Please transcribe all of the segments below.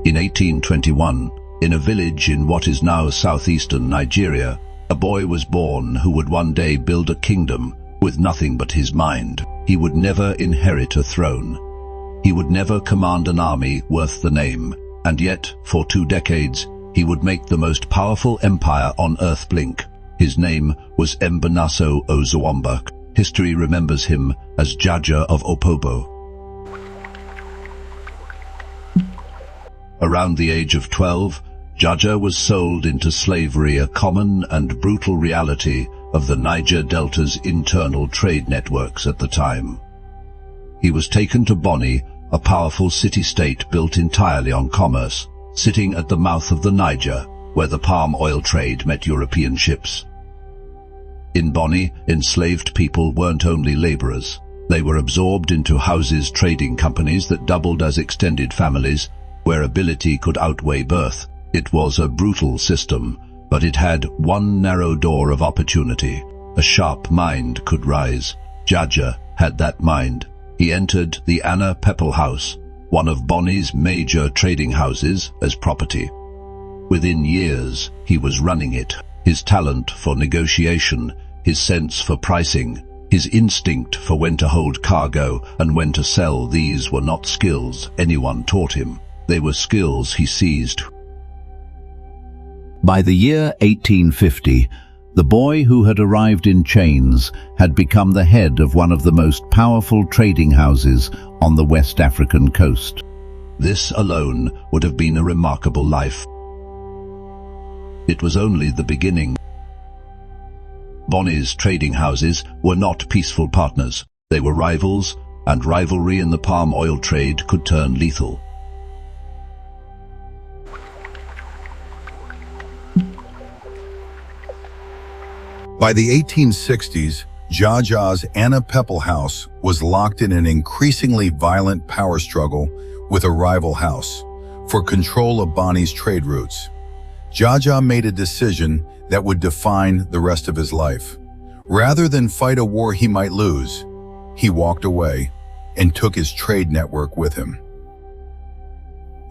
In 1821, in a village in what is now southeastern Nigeria, a boy was born who would one day build a kingdom with nothing but his mind. He would never inherit a throne. He would never command an army worth the name, and yet, for 2 decades, he would make the most powerful empire on earth blink. His name was Mbenaso Ozawamba. History remembers him as Jaja of Opobo. Around the age of 12, Jaja was sold into slavery, a common and brutal reality of the Niger Delta's internal trade networks at the time. He was taken to Bonny, a powerful city-state built entirely on commerce, sitting at the mouth of the Niger, where the palm oil trade met European ships. In Bonny, enslaved people weren't only laborers. They were absorbed into houses, trading companies that doubled as extended families, where ability could outweigh birth. It was a brutal system, but it had one narrow door of opportunity. A sharp mind could rise. Jaja had that mind. He entered the Anna Peppel House, one of Bonny's major trading houses, as property. Within years, he was running it. His talent for negotiation, his sense for pricing, his instinct for when to hold cargo and when to sell, these were not skills anyone taught him. They were skills he seized. By the year 1850, the boy who had arrived in chains had become the head of one of the most powerful trading houses on the West African coast. This alone would have been a remarkable life. It was only the beginning. Bonny's trading houses were not peaceful partners. They were rivals, and rivalry in the palm oil trade could turn lethal. By the 1860s, Jaja's Anna Peppel House was locked in an increasingly violent power struggle with a rival house for control of Bonny's trade routes. Jaja made a decision that would define the rest of his life. Rather than fight a war he might lose, he walked away and took his trade network with him.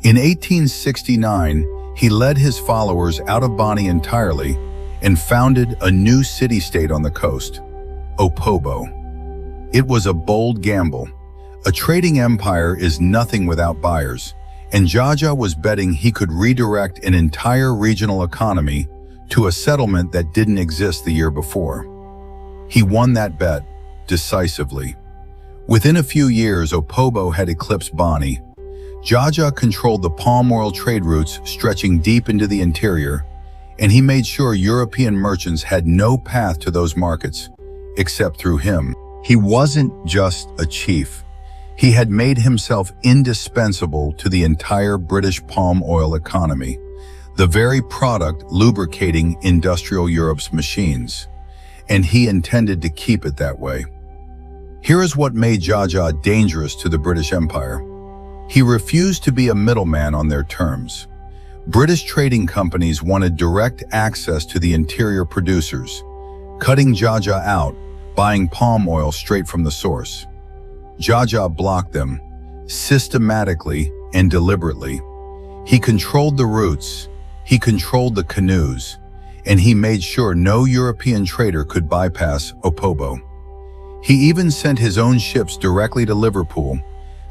In 1869, he led his followers out of Bonny entirely and founded a new city-state on the coast, Opobo. It was a bold gamble. A trading empire is nothing without buyers, and Jaja was betting he could redirect an entire regional economy to a settlement that didn't exist the year before. He won that bet decisively. Within a few years, Opobo had eclipsed Bonny. Jaja controlled the palm oil trade routes stretching deep into the interior, and he made sure European merchants had no path to those markets except through him. He wasn't just a chief. He had made himself indispensable to the entire British palm oil economy, the very product lubricating industrial Europe's machines, and he intended to keep it that way. Here is what made Jaja dangerous to the British Empire. He refused to be a middleman on their terms. British trading companies wanted direct access to the interior producers, cutting Jaja out, buying palm oil straight from the source. Jaja blocked them, systematically and deliberately. He controlled the routes, he controlled the canoes, and he made sure no European trader could bypass Opobo. He even sent his own ships directly to Liverpool,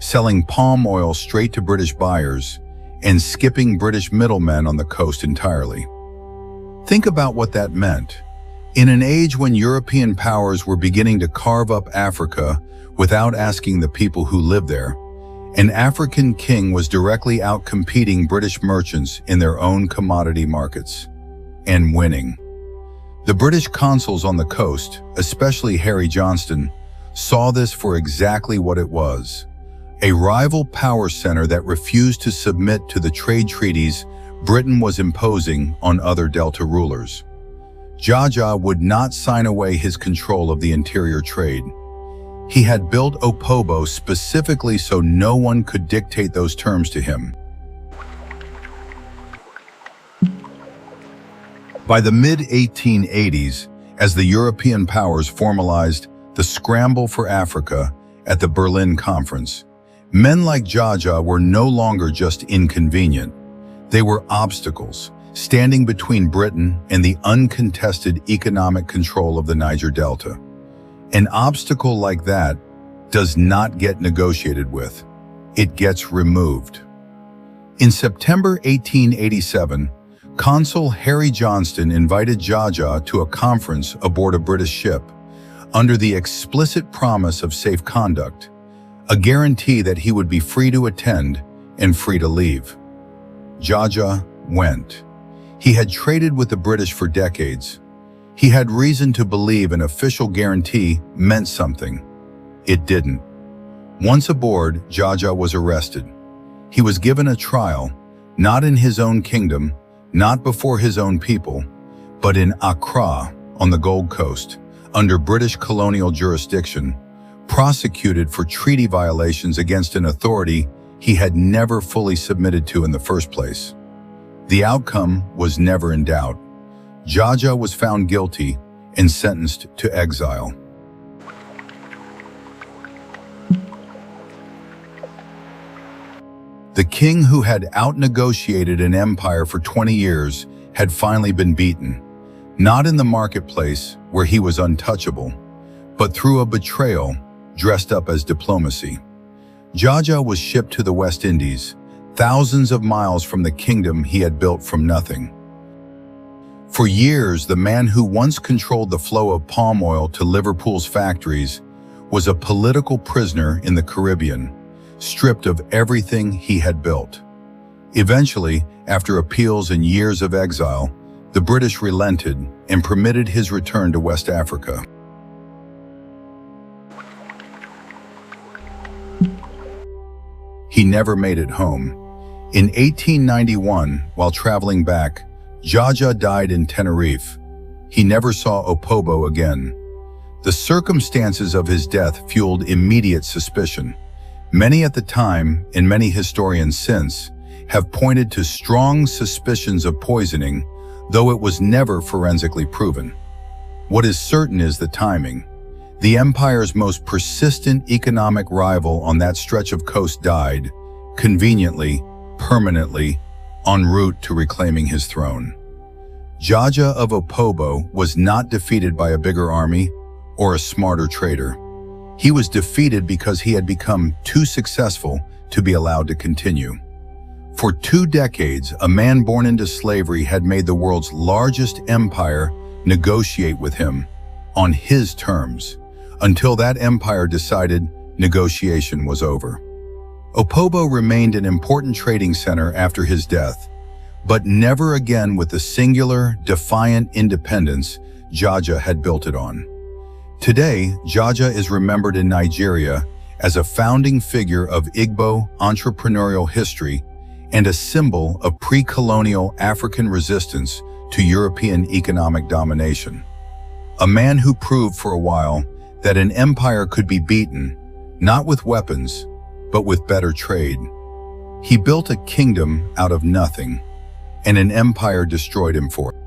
selling palm oil straight to British buyers, and skipping British middlemen on the coast entirely. Think about what that meant. In an age when European powers were beginning to carve up Africa without asking the people who lived there, an African king was directly outcompeting British merchants in their own commodity markets, and winning. The British consuls on the coast, especially Harry Johnston, saw this for exactly what it was: a rival power center that refused to submit to the trade treaties Britain was imposing on other Delta rulers. Jaja would not sign away his control of the interior trade. He had built Opobo specifically so no one could dictate those terms to him. By the mid-1880s, as the European powers formalized the scramble for Africa at the Berlin Conference, Men like Jaja were no longer just inconvenient. They were obstacles, standing between Britain and the uncontested economic control of the Niger Delta. An obstacle like that does not get negotiated with. It gets removed. In September 1887, Consul Harry Johnston invited Jaja to a conference aboard a British ship, under the explicit promise of safe conduct, a guarantee that he would be free to attend and free to leave. Jaja went. He had traded with the British for decades. He had reason to believe an official guarantee meant something. It didn't. Once aboard, Jaja was arrested. He was given a trial, not in his own kingdom, not before his own people, but in Accra on the Gold Coast, under British colonial jurisdiction, prosecuted for treaty violations against an authority he had never fully submitted to in the first place. The outcome was never in doubt. Jaja was found guilty and sentenced to exile. The king who had out-negotiated an empire for 20 years had finally been beaten, not in the marketplace where he was untouchable, but through a betrayal dressed up as diplomacy. Jaja was shipped to the West Indies, thousands of miles from the kingdom he had built from nothing. For years, the man who once controlled the flow of palm oil to Liverpool's factories was a political prisoner in the Caribbean, stripped of everything he had built. Eventually, after appeals and years of exile, the British relented and permitted his return to West Africa. He never made it home. In 1891, while traveling back, Jaja died in Tenerife. He never saw Opobo again. The circumstances of his death fueled immediate suspicion. Many at the time, and many historians since, have pointed to strong suspicions of poisoning, though it was never forensically proven. What is certain is the timing. The empire's most persistent economic rival on that stretch of coast died, conveniently, permanently, en route to reclaiming his throne. Jaja of Opobo was not defeated by a bigger army or a smarter trader. He was defeated because he had become too successful to be allowed to continue. For 2 decades, a man born into slavery had made the world's largest empire negotiate with him on his terms, until that empire decided negotiation was over. Opobo remained an important trading center after his death, but never again with the singular, defiant independence Jaja had built it on. Today, Jaja is remembered in Nigeria as a founding figure of Igbo entrepreneurial history and a symbol of pre-colonial African resistance to European economic domination. A man who proved for a while that an empire could be beaten, not with weapons, but with better trade. He built a kingdom out of nothing, and an empire destroyed him for it.